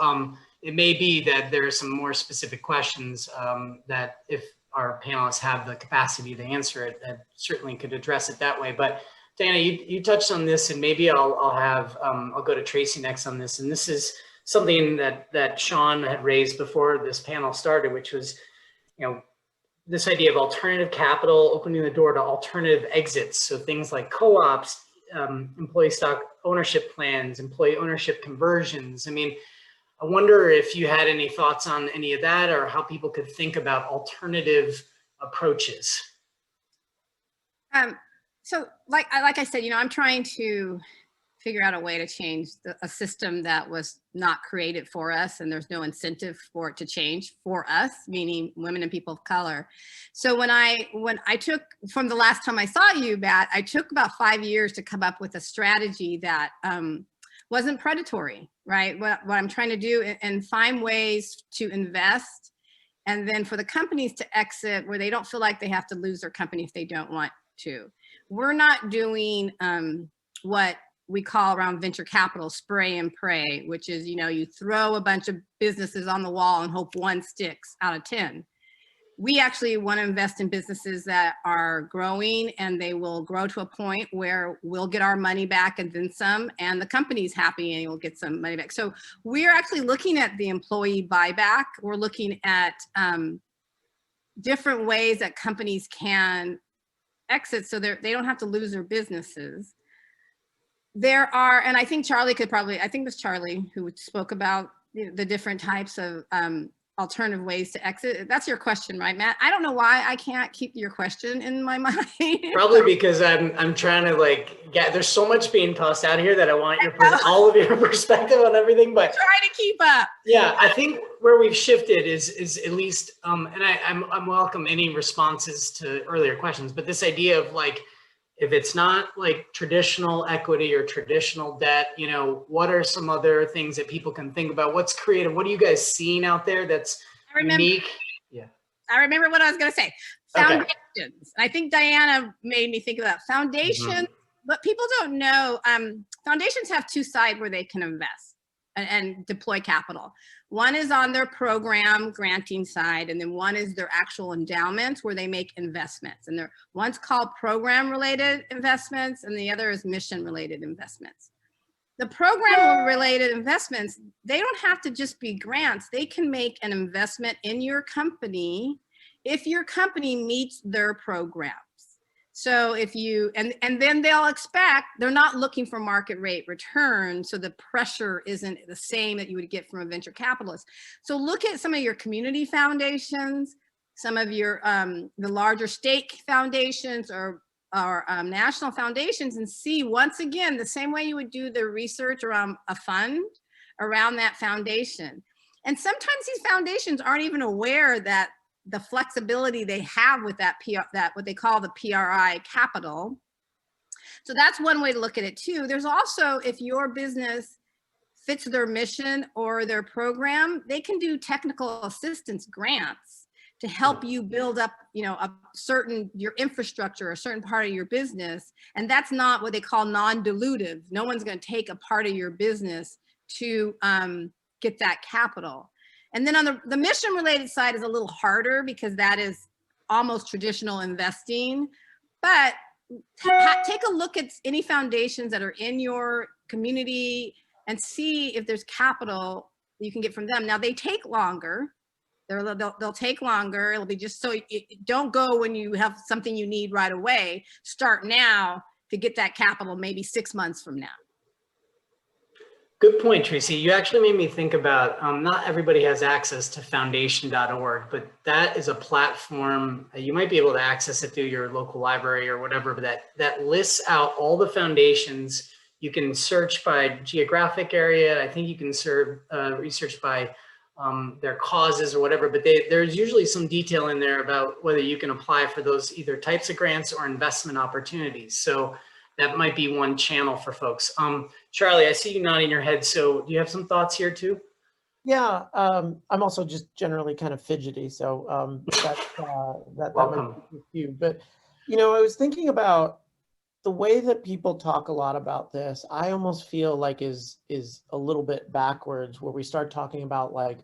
it may be that there are some more specific questions that if our panelists have the capacity to answer it, that certainly could address it that way. But Diana, you touched on this, and maybe I'll go to Tracy next on this. And this is something that Shaun had raised before this panel started, which was, this idea of alternative capital, opening the door to alternative exits. So things like co-ops, employee stock ownership plans, employee ownership conversions. I mean, I wonder if you had any thoughts on any of that, or how people could think about alternative approaches. So like I said, I'm trying to figure out a way to change a system that was not created for us, and there's no incentive for it to change for us, meaning women and people of color. So when I took, from the last time I saw you, Matt, I took about 5 years to come up with a strategy that wasn't predatory, right? What I'm trying to do and find ways to invest, and then for the companies to exit where they don't feel like they have to lose their company if they don't want to. We're not doing what we call around venture capital spray and pray, which is, you throw a bunch of businesses on the wall and hope one sticks out of 10. We actually want to invest in businesses that are growing, and they will grow to a point where we'll get our money back and then some, and the company's happy and we'll get some money back. So we're actually looking at the employee buyback. We're looking at different ways that companies can exit so they don't have to lose their businesses. There are, and I think Charlie could probably, I think it was Charlie who spoke about the different types of alternative ways to exit. That's your question, right, Matt? I don't know why I can't keep your question in my mind. Probably because I'm trying to there's so much being tossed out here that I want all of your perspective on everything, but try to keep up. Yeah, I think where we've shifted is at least, and I'm welcome any responses to earlier questions, but this idea of if it's not like traditional equity or traditional debt, what are some other things that people can think about? What's creative? What are you guys seeing out there that's unique? Yeah. I remember what I was going to say. Foundations. Okay. I think Diana made me think of that. Foundations, but people don't know. Foundations have two sides where they can invest and deploy capital. One is on their program granting side, and then one is their actual endowments where they make investments. And one's called program related investments, and the other is mission related investments. The program related investments, they don't have to just be grants. They can make an investment in your company if your company meets their programs. So if you, and then they'll expect, they're not looking for market rate return, so the pressure isn't the same that you would get from a venture capitalist. So look at some of your community foundations, some of your, the larger state foundations or national foundations, and see, once again, the same way you would do the research around a fund, around that foundation. And sometimes these foundations aren't even aware that the flexibility they have with that what they call the PRI capital. So that's one way to look at it too. There's also, if your business fits their mission or their program, they can do technical assistance grants to help you build up, your infrastructure, a certain part of your business. And that's not what they call non-dilutive. No one's going to take a part of your business to get that capital. And then on the mission related side is a little harder because that is almost traditional investing, but take a look at any foundations that are in your community and see if there's capital you can get from them. Now they take longer. They'll take longer. It'll be just so don't go when you have something you need right away. Start now to get that capital maybe 6 months from now. Good point, Tracy. You actually made me think about, not everybody has access to foundation.org, but that is a platform. You might be able to access it through your local library or whatever, but that lists out all the foundations. You can search by geographic area. I think you can research by their causes or whatever, but there's usually some detail in there about whether you can apply for those either types of grants or investment opportunities. So that might be one channel for folks. Charlie, I see you nodding your head. So do you have some thoughts here too? Yeah, I'm also just generally kind of fidgety, so that Welcome. might be a few. But I was thinking about the way that people talk a lot about this. I almost feel like is a little bit backwards, where we start talking about like,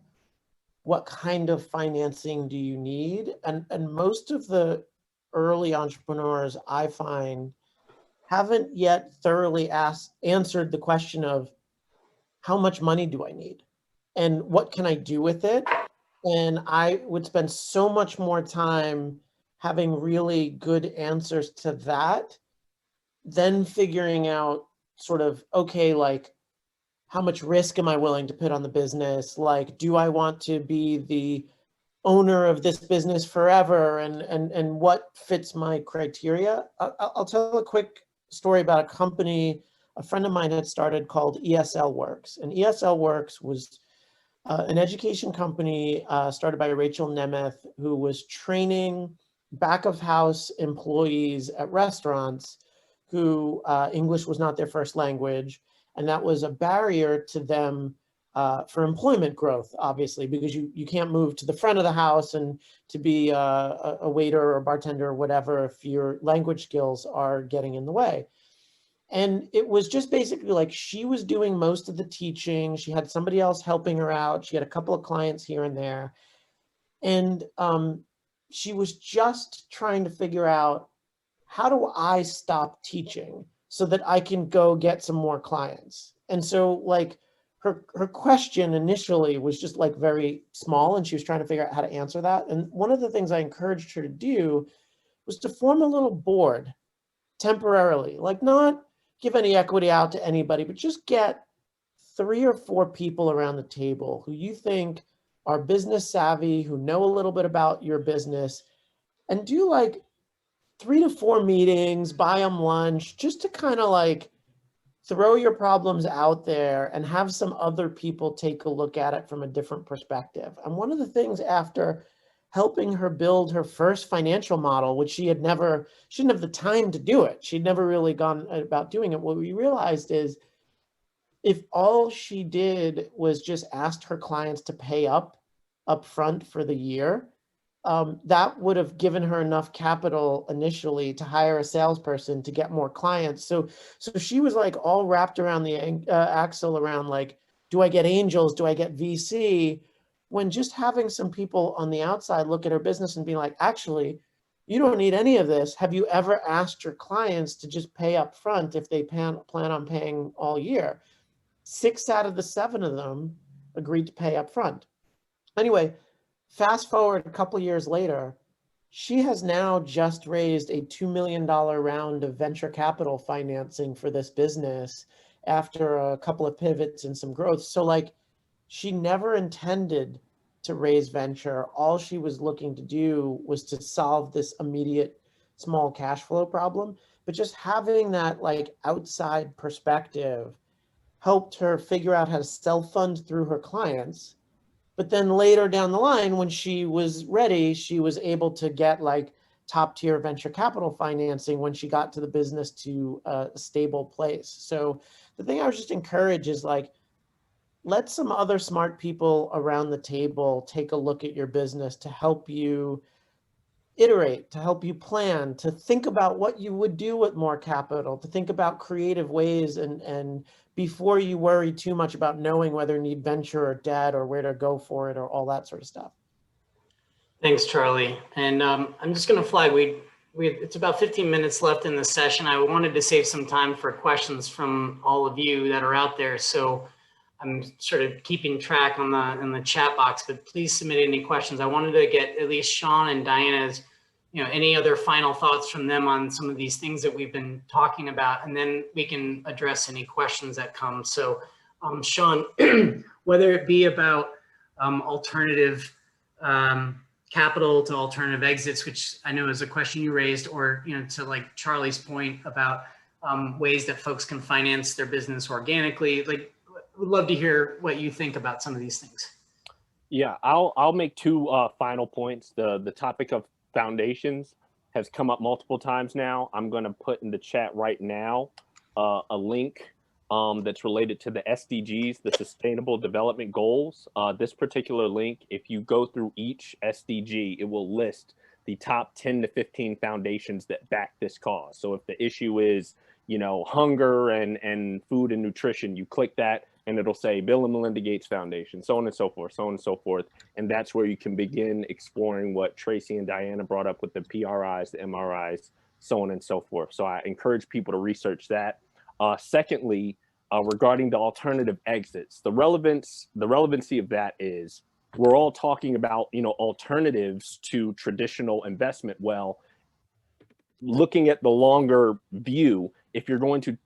what kind of financing do you need? And most of the early entrepreneurs I find haven't yet thoroughly answered the question of, how much money do I need? And what can I do with it? And I would spend so much more time having really good answers to that than figuring out sort of, okay, like, how much risk am I willing to put on the business? Like, do I want to be the owner of this business forever? And what fits my criteria? I'll tell a quick story about a company a friend of mine had started called ESL Works. And ESL Works was an education company started by Rachel Nemeth, who was training back of house employees at restaurants who English was not their first language. And that was a barrier to them for employment growth, obviously, because you can't move to the front of the house and to be a waiter or bartender or whatever if your language skills are getting in the way. And it was just basically like, she was doing most of the teaching. She had somebody else helping her out. She had a couple of clients here and there. And she was just trying to figure out, how do I stop teaching so that I can go get some more clients? And so like her question initially was just like very small, and she was trying to figure out how to answer that. And one of the things I encouraged her to do was to form a little board temporarily, like not give any equity out to anybody, but just get 3 or 4 people around the table who you think are business savvy, who know a little bit about your business, and do like 3 to 4 meetings, buy them lunch, just to kind of like throw your problems out there and have some other people take a look at it from a different perspective. And one of the things, after helping her build her first financial model, which she didn't have the time to do it. She'd never really gone about doing it. What we realized is, if all she did was just asked her clients to pay up front for the year, that would have given her enough capital initially to hire a salesperson to get more clients. So she was like all wrapped around the axle around like, do I get angels? Do I get VC? When just having some people on the outside look at her business and be like, actually, you don't need any of this. Have you ever asked your clients to just pay up front if they plan on paying all year? 6 out of the 7 of them agreed to pay up front. Anyway, fast forward a couple of years later, she has now just raised a $2 million round of venture capital financing for this business after a couple of pivots and some growth. So like, she never intended to raise venture. All she was looking to do was to solve this immediate small cash flow problem. But just having that like outside perspective helped her figure out how to self-fund through her clients. But then later down the line, when she was ready, she was able to get like top tier venture capital financing when she got to the business to a stable place. So the thing I was just encourage is like, let some other smart people around the table take a look at your business to help you iterate, to help you plan, to think about what you would do with more capital, to think about creative ways, and before you worry too much about knowing whether you need venture or debt or where to go for it or all that sort of stuff. Thanks, Charlie. And I'm just going to flag, it's about 15 minutes left in the session. I wanted to save some time for questions from all of you that are out there. So I'm sort of keeping track in the chat box, but please submit any questions. I wanted to get at least Shaun and Dianna's, any other final thoughts from them on some of these things that we've been talking about, and then we can address any questions that come. So Shaun, whether it be about alternative capital to alternative exits, which I know is a question you raised, or to like Charlie's point about ways that folks can finance their business organically. Like, would love to hear what you think about some of these things. Yeah, I'll make two final points. The topic of foundations has come up multiple times now. I'm going to put in the chat right now a link that's related to the SDGs, the Sustainable Development Goals. This particular link, if you go through each SDG, it will list the top 10 to 15 foundations that back this cause. So if the issue is, hunger and food and nutrition, you click that and it'll say Bill and Melinda Gates Foundation, so on and so forth, so on and so forth. And that's where you can begin exploring what Tracy and Dianna brought up with the PRIs, the MRIs, so on and so forth. So I encourage people to research that. Secondly, regarding the alternative exits, the relevancy of that is we're all talking about, alternatives to traditional investment. Well, looking at the longer view, if you're going to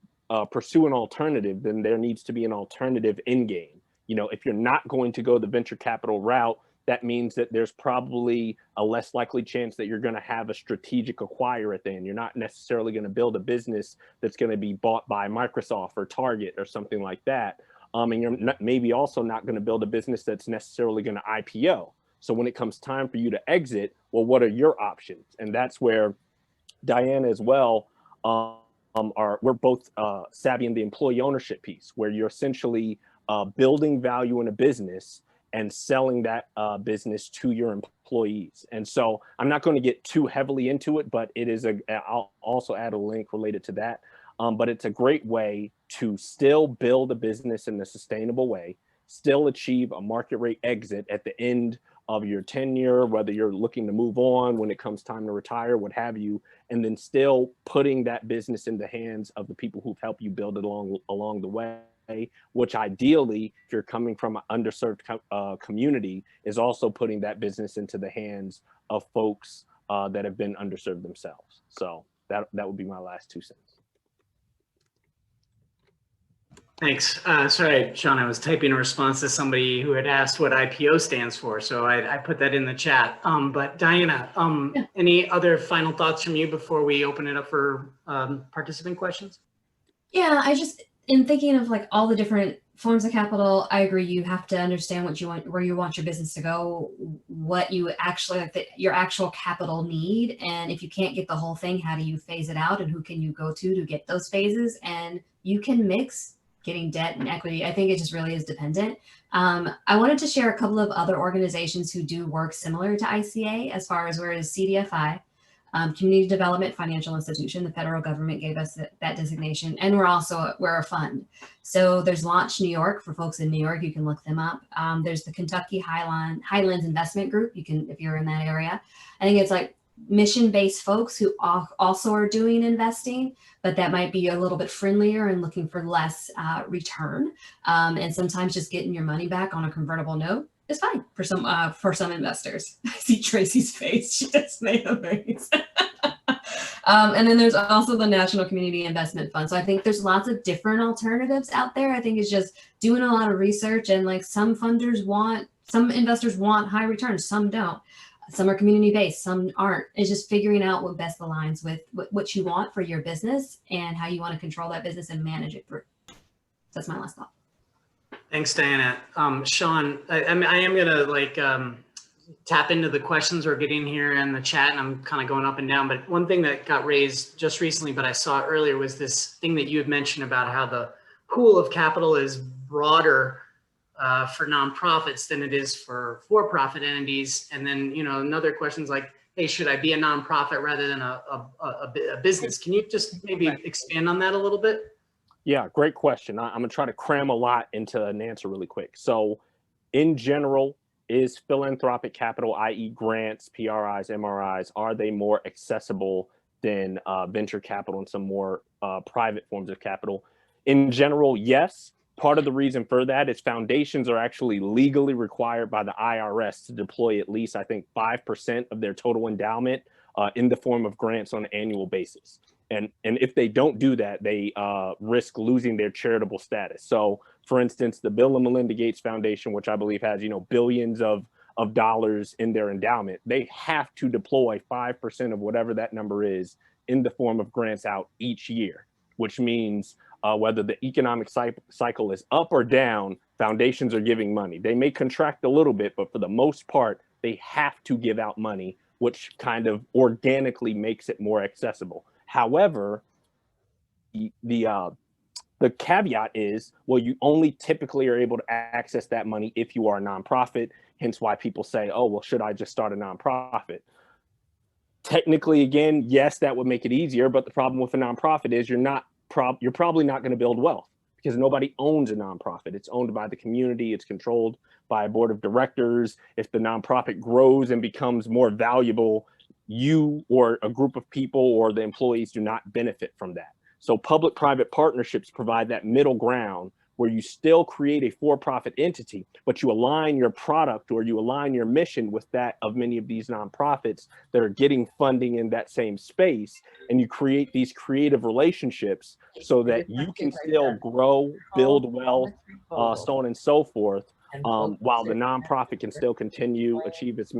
pursue an alternative, then there needs to be an alternative end game. If you're not going to go the venture capital route, that means that there's probably a less likely chance that you're going to have a strategic acquirer at the end. You're not necessarily going to build a business that's going to be bought by Microsoft or Target or something like that. And you're maybe also not going to build a business that's necessarily going to IPO. So when it comes time for you to exit, well, what are your options? And that's where Dianna as well, we're both savvy in the employee ownership piece, where you're essentially building value in a business and selling that business to your employees. And so I'm not going to get too heavily into it, but it is I'll also add a link related to that. But it's a great way to still build a business in a sustainable way, still achieve a market rate exit at the end of your tenure, whether you're looking to move on when it comes time to retire, what have you, and then still putting that business in the hands of the people who've helped you build it along the way, which ideally, if you're coming from an underserved community, is also putting that business into the hands of folks that have been underserved themselves. So that would be my last 2 cents. Thanks. Sorry, Shaun, I was typing a response to somebody who had asked what IPO stands for, so I put that in the chat. But Dianna, any other final thoughts from you before we open it up for participant questions? Yeah, I just, in thinking of like all the different forms of capital, I agree. You have to understand what you want, where you want your business to go, what you actually your actual capital need, and if you can't get the whole thing, how do you phase it out, and who can you go to get those phases? And you can mix getting debt and equity. I think it just really is dependent. I wanted to share a couple of other organizations who do work similar to ICA, as far as where is CDFI, Community Development Financial Institution. The federal government gave us that designation, and we're a fund. So there's Launch New York for folks in New York. You can look them up. There's the Kentucky Highlands Investment Group. You can, if you're in that area. I think it's like mission-based folks who also are doing investing, but that might be a little bit friendlier and looking for less return. And sometimes just getting your money back on a convertible note is fine for some investors. I see Tracy's face. She just made a face. And then there's also the National Community Investment Fund. So I think there's lots of different alternatives out there. I think it's just doing a lot of research, and like some investors want high returns, some don't. Some are community-based, some aren't. It's just figuring out what best aligns with what you want for your business and how you want to control that business and manage it through. That's my last thought. Thanks, Dianna. Shaun, I am gonna tap into the questions we're getting here in the chat, and I'm kind of going up and down. But one thing that got raised just recently, but I saw it earlier, was this thing that you had mentioned about how the pool of capital is broader for nonprofits than it is for for-profit entities. And then, another question is like, hey, should I be a nonprofit rather than a business? Can you just maybe expand on that a little bit? Yeah, great question. I'm gonna try to cram a lot into an answer really quick. So in general, is philanthropic capital, i.e. grants, PRIs, MRIs, are they more accessible than venture capital and some more private forms of capital? In general, yes. Part of the reason for that is foundations are actually legally required by the IRS to deploy at least, I think, 5% of their total endowment in the form of grants on an annual basis. And if they don't do that, they risk losing their charitable status. So, for instance, the Bill and Melinda Gates Foundation, which I believe has, billions of dollars in their endowment, they have to deploy 5% of whatever that number is in the form of grants out each year, which means whether the economic cycle is up or down, foundations are giving money. They may contract a little bit, but for the most part, they have to give out money, which kind of organically makes it more accessible. However, the caveat is, well, you only typically are able to access that money if you are a nonprofit, hence why people say, oh, well, should I just start a nonprofit? Technically, again, yes, that would make it easier, but the problem with a nonprofit is you're probably not going to build wealth because nobody owns a nonprofit. It's owned by the community. It's controlled by a board of directors. If the nonprofit grows and becomes more valuable, you or a group of people or the employees do not benefit from that. So public-private partnerships provide that middle ground where you still create a for-profit entity, but you align your product or you align your mission with that of many of these nonprofits that are getting funding in that same space. And you create these creative relationships so that you can still grow, build wealth, so on and so forth, while the nonprofit can still continue, achieve its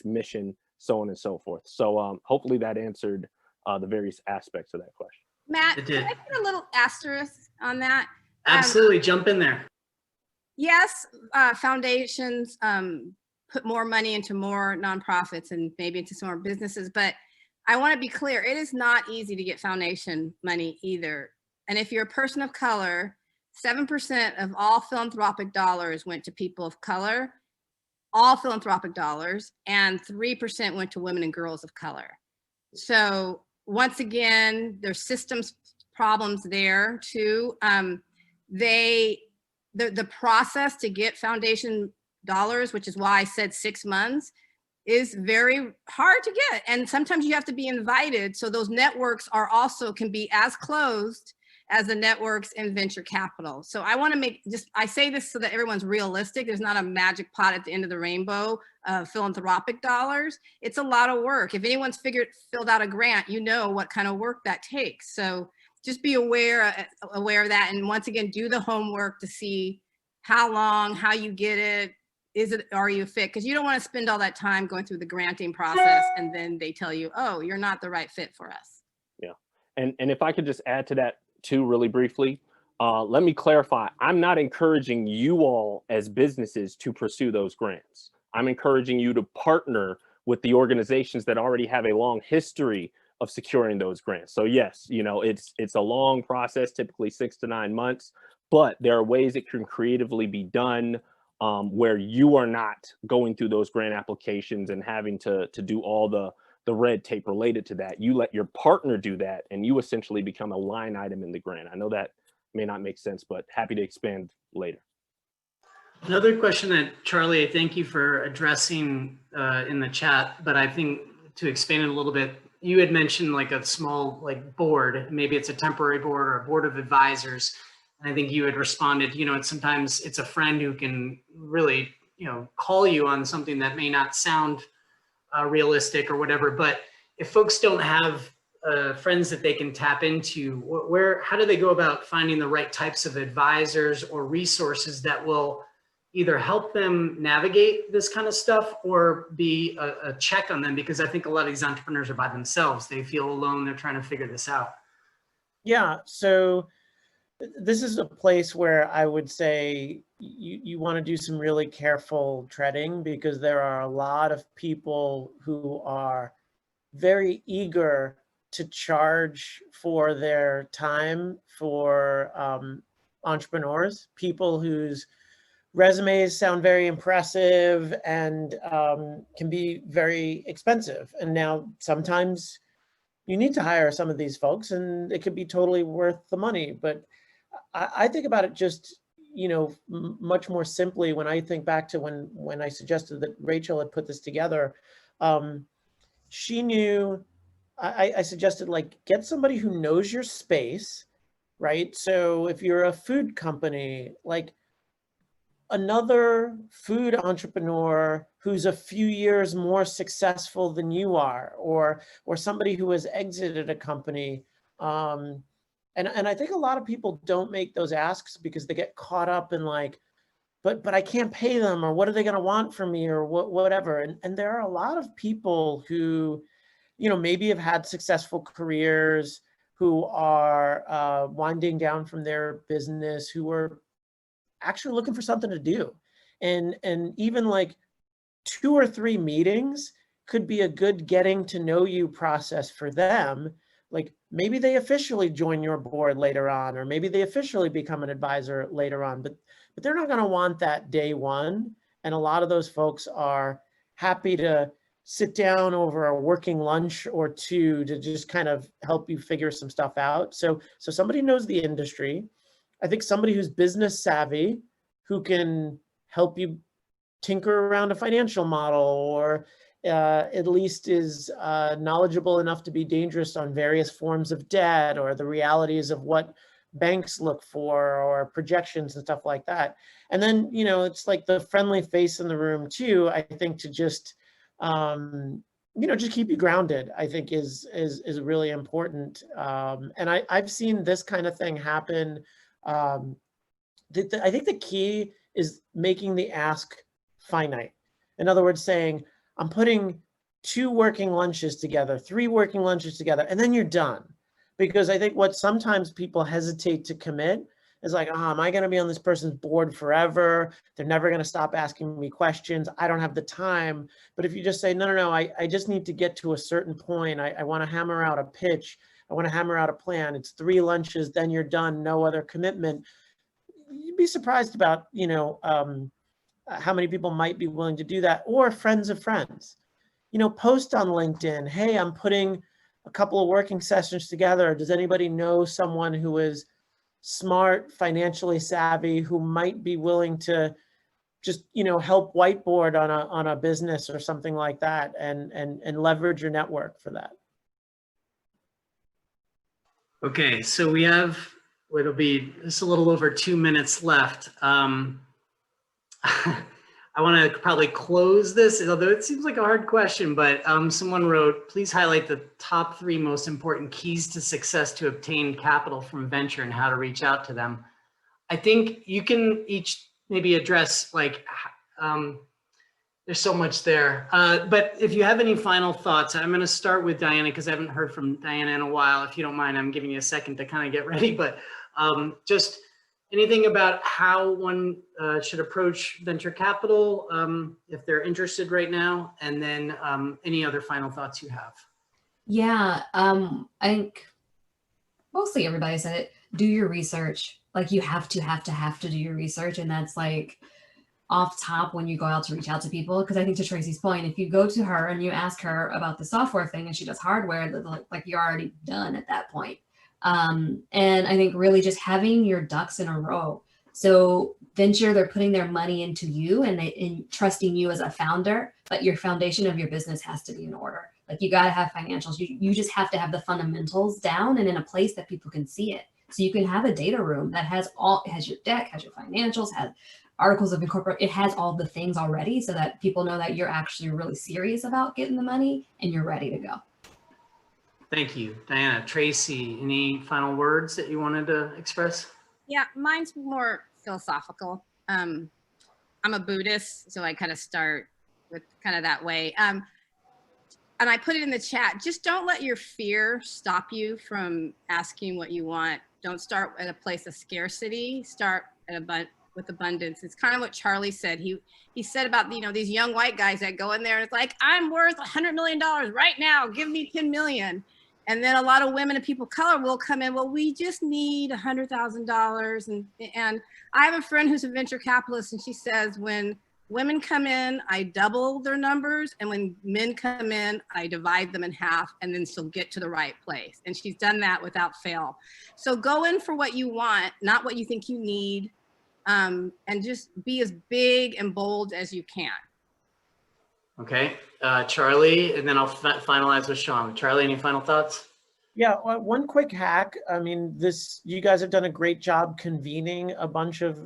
mission, so on and so forth. So hopefully that answered the various aspects of that question. Matt, It can did. I put a little asterisk on that? Absolutely, jump in there. Yes, foundations put more money into more nonprofits and maybe into some more businesses, but I want to be clear, it is not easy to get foundation money either. And if you're a person of color, 7% of all philanthropic dollars went to people of color, all philanthropic dollars, and 3% went to women and girls of color. So once again, there's systems problems there too. The process to get foundation dollars, which is why I said 6 months, is very hard to get. And sometimes you have to be invited. So those networks are also can be as closed as the networks in venture capital. So I want to I say this so that everyone's realistic. There's not a magic pot at the end of the rainbow of philanthropic dollars. It's a lot of work. If anyone's filled out a grant, you know what kind of work that takes. So just be aware of that. And once again, do the homework to see how long, how you get it. Are you fit? Because you don't want to spend all that time going through the granting process and then they tell you, oh, you're not the right fit for us. Yeah. And if I could just add to that too, really briefly, let me clarify. I'm not encouraging you all as businesses to pursue those grants. I'm encouraging you to partner with the organizations that already have a long history of securing those grants. So yes, it's a long process, typically 6 to 9 months, but there are ways it can creatively be done where you are not going through those grant applications and having to do all the red tape related to that. You let your partner do that and you essentially become a line item in the grant. I know that may not make sense, but happy to expand later. Another question that, Charlie, I thank you for addressing in the chat, but I think to expand it a little bit, you had mentioned like a small board, maybe it's a temporary board or a board of advisors. And I think you had responded, sometimes it's a friend who can really, call you on something that may not sound realistic or whatever. But if folks don't have friends that they can tap into, how do they go about finding the right types of advisors or resources that will either help them navigate this kind of stuff or be a check on them? Because I think a lot of these entrepreneurs are by themselves. They feel alone. They're trying to figure this out. Yeah, so this is a place where I would say you want to do some really careful treading, because there are a lot of people who are very eager to charge for their time for entrepreneurs, people whose resumes sound very impressive and can be very expensive. And now sometimes you need to hire some of these folks and it could be totally worth the money. But I think about it just, much more simply when I think back to when I suggested that Rachel had put this together. She knew, I suggested get somebody who knows your space, right? So if you're a food company, another food entrepreneur who's a few years more successful than you are, or somebody who has exited a company. And I think a lot of people don't make those asks because they get caught up in like, but I can't pay them, or what are they going to want from me, or whatever. And there are a lot of people who, you know, maybe have had successful careers, who are winding down from their business, who are actually looking for something to do. And even like 2 or 3 meetings could be a good getting to know you process for them. Like maybe they officially join your board later on, or maybe they officially become an advisor later on, but they're not going to want that day one. And a lot of those folks are happy to sit down over a working lunch or two to just kind of help you figure some stuff out. So somebody knows the industry. I think somebody who's business savvy, who can help you tinker around a financial model, or at least is knowledgeable enough to be dangerous on various forms of debt, or the realities of what banks look for, or projections and stuff like that. And then, you know, it's like the friendly face in the room too, I think, to just, you know, just keep you grounded, I think is really important. And I've seen this kind of thing happen. I think the key is making the ask finite. In other words, saying, I'm putting 2 working lunches together, 3 working lunches together, and then you're done. Because I think what sometimes people hesitate to commit is like, oh, am I going to be on this person's board forever? They're never going to stop asking me questions. I don't have the time. But if you just say, no, I just need to get to a certain point. I want to hammer out a pitch. I want to hammer out a plan. It's 3 lunches, then you're done. No other commitment. You'd be surprised about, you know, how many people might be willing to do that. Or friends of friends, you know, post on LinkedIn, hey, I'm putting a couple of working sessions together. Does anybody know someone who is smart, financially savvy, who might be willing to just, you know, help whiteboard on a business or something like that, and leverage your network for that. Okay, so we have, it'll be just a little over 2 minutes left. I want to probably close this, although it seems like a hard question, but someone wrote, please highlight the top 3 most important keys to success to obtain capital from venture and how to reach out to them. I think you can each maybe address, like, there's so much there. But if you have any final thoughts, I'm going to start with Dianna, because I haven't heard from Dianna in a while. If you don't mind, I'm giving you a second to kind of get ready, but just anything about how one should approach venture capital if they're interested right now, and then any other final thoughts you have. Yeah, I think mostly everybody said it. Do your research. Like you have to do your research, and that's like off top when you go out to reach out to people. Because I think to Tracy's point, if you go to her and you ask her about the software thing and she does hardware, like you're already done at that point. And I think really just having your ducks in a row. So venture, they're putting their money into you and trusting you as a founder, but your foundation of your business has to be in order. Like you got to have financials. You just have to have the fundamentals down and in a place that people can see it. So you can have a data room that has your deck, has your financials, has articles of incorporate. It has all the things already so that people know that you're actually really serious about getting the money and you're ready to go. Thank you, Dianna. Tracy, any final words that you wanted to express? Yeah, mine's more philosophical. I'm a Buddhist, so I kind of start with kind of that way. And I put it in the chat, just don't let your fear stop you from asking what you want. Don't start at a place of scarcity, start with abundance. It's kind of what Charlie said. He said about, these young white guys that go in there and it's like, I'm worth $100 million right now, give me 10 million. And then a lot of women and people of color will come in, well, we just need $100,000. And I have a friend who's a venture capitalist, and she says, when women come in, I double their numbers. And when men come in, I divide them in half, and then she'll get to the right place. And she's done that without fail. So go in for what you want, not what you think you need, and just be as big and bold as you can. Okay, Charlie, and then I'll finalize with Shaun. Charlie, any final thoughts? Yeah, one quick hack. I mean, you guys have done a great job convening a bunch of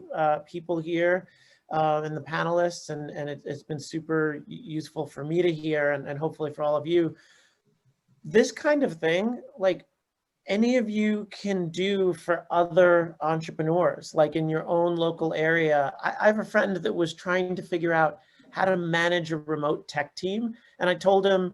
people here. and the panelists, and it's been super useful for me to hear, and hopefully for all of you. This kind of thing, like any of you can do for other entrepreneurs, like in your own local area. I have a friend that was trying to figure out how to manage a remote tech team. And I told him,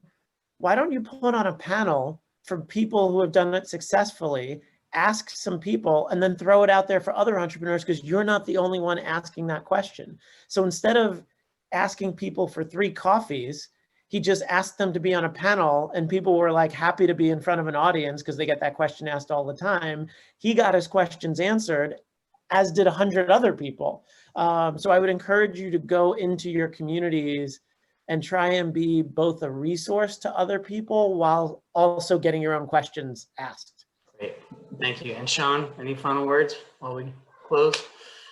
why don't you put on a panel from people who have done it successfully, ask some people, and then throw it out there for other entrepreneurs, because you're not the only one asking that question. So instead of asking people for 3 coffees, he just asked them to be on a panel, and people were like happy to be in front of an audience because they get that question asked all the time. He got his questions answered, as did 100 other people. So I would encourage you to go into your communities and try and be both a resource to other people while also getting your own questions asked. Great, thank you. And Shaun, any final words while we close?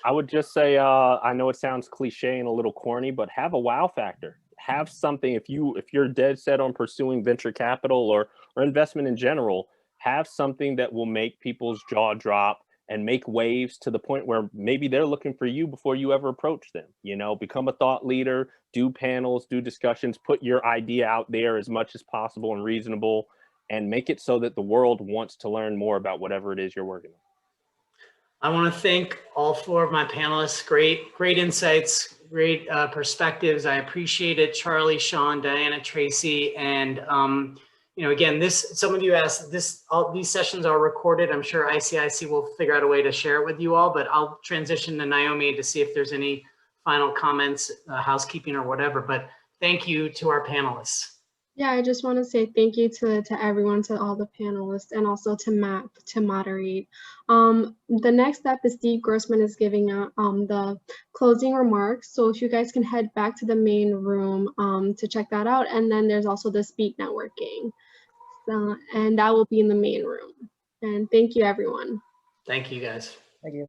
I would just say, I know it sounds cliche and a little corny, but have a wow factor. Have something, if you're dead set on pursuing venture capital or investment in general, have something that will make people's jaw drop and make waves to the point where maybe they're looking for you before you ever approach them. You know, become a thought leader, do panels, do discussions, put your idea out there as much as possible and reasonable, and make it so that the world wants to learn more about whatever it is you're working on. I want to thank all 4 of my panelists. Great insights, great perspectives. I appreciate it. Charlie, Shaun, Dianna, Tracy, and you know, again, some of you asked this. All these sessions are recorded. I'm sure ICIC will figure out a way to share it with you all. But I'll transition to Naomi to see if there's any final comments, housekeeping or whatever. But thank you to our panelists. Yeah, I just want to say thank you to everyone, to all the panelists, and also to Matt to moderate. The next step is Steve Grossman is giving out the closing remarks. So if you guys can head back to the main room to check that out. And then there's also the speed networking. And that will be in the main room. And thank you, everyone. Thank you, guys.